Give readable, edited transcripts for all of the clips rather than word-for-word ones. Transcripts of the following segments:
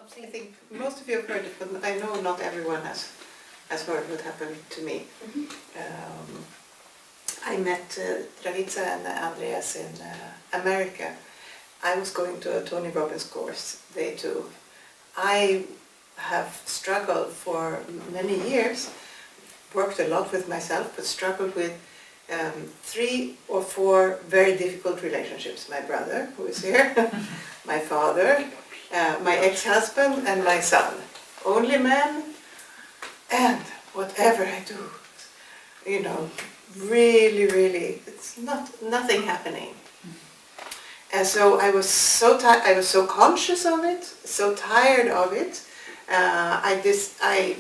I think most of you have heard it, but I know not everyone has heard what happened to me. I met Dragica and Andreas in America. I was going to a Tony Robbins course, they too. I have struggled for many years, worked a lot with myself, but struggled with 3 or 4 very difficult relationships. My brother, who is here, my father, my ex-husband and my son. Only men, and whatever I do, you know, really, it's nothing happening. And so I was so conscious of it, so tired of it. I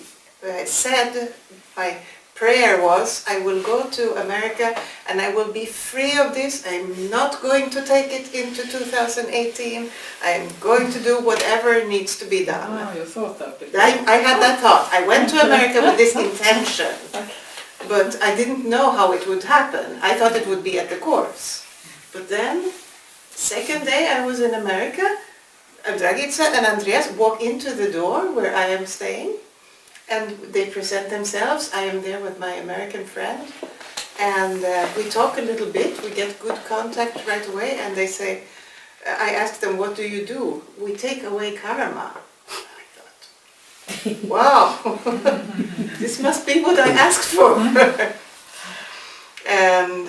said, my prayer was, I will go to America and I will be free of this. I'm not going to take it into 2018. I'm going to do whatever needs to be done. Oh, you thought that before. I had that thought. I went to America with this intention, but I didn't know how it would happen. I thought it would be at the course. But then, second day I was in America, Dragica and Andreas walk into the door where I am staying, and they present themselves. I am there with my American friend, and we talk a little bit. We get good contact right away, and they say, I asked them, what do you do? We take away karma. I thought, wow, this must be what I asked for. And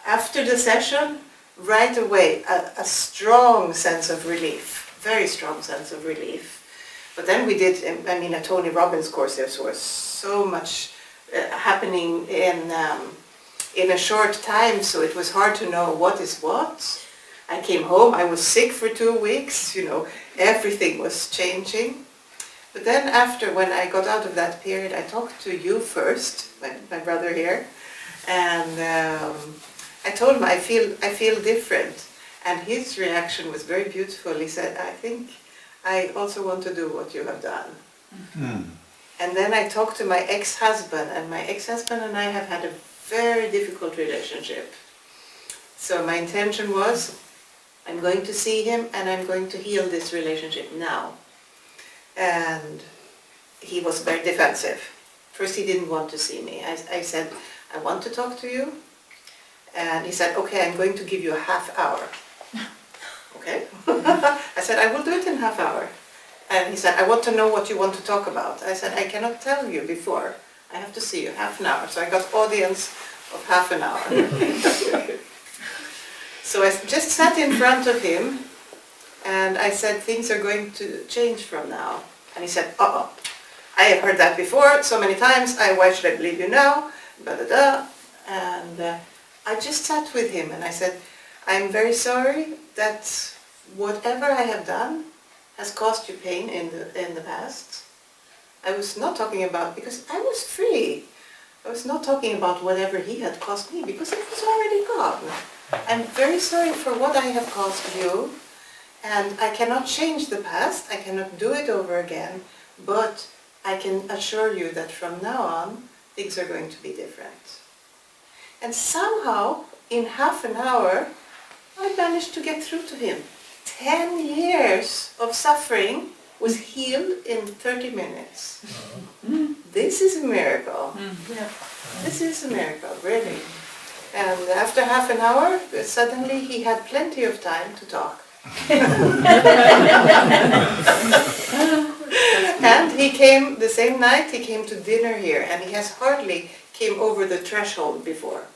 after the session, right away, a strong sense of relief, very strong sense of relief. But then we did, I mean, a Tony Robbins course, there was so much happening in a short time, so it was hard to know what is what. I came home, I was sick for 2 weeks, you know, everything was changing. But then after, when I got out of that period, I talked to you first, my brother here, and I told him I feel different. And his reaction was very beautiful. He said, I think I also want to do what you have done. Mm-hmm. And then I talked to my ex-husband, and my ex-husband and I have had a very difficult relationship. So my intention was, I'm going to see him and I'm going to heal this relationship now. And he was very defensive. First he didn't want to see me. I said, I want to talk to you. And he said, okay, I'm going to give you a half hour. Okay. I said, I will do it in half hour. And he said, I want to know what you want to talk about. I said, I cannot tell you before. I have to see you half an hour. So I got audience of half an hour. So I just sat in front of him and I said, things are going to change from now. And he said, uh-oh, I have heard that before so many times. Why should I believe you now? Blah, blah, blah. And I just sat with him and I said, I'm very sorry that whatever I have done has caused you pain in the past. I was not talking about, because I was free. I was not talking about whatever he had caused me, because it was already gone. I'm very sorry for what I have caused you, and I cannot change the past, I cannot do it over again, but I can assure you that from now on, things are going to be different. And somehow, in half an hour, I managed to get through to him. 10 years of suffering was healed in 30 minutes. This is a miracle. Yeah. This is a miracle, really. And after half an hour, suddenly he had plenty of time to talk. And he came, the same night, he came to dinner here, and he has hardly came over the threshold before.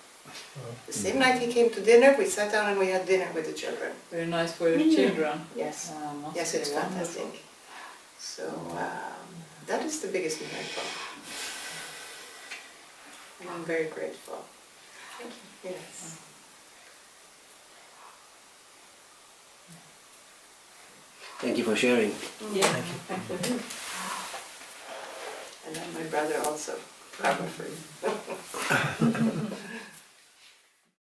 The same night he came to dinner, we sat down and we had dinner with the children. Very nice for your children. Yes, yes, it's fantastic. So that is the biggest miracle. And I'm very grateful. Thank you. Yes. Thank you for sharing. Yeah, thank you. And then my brother also, karma free.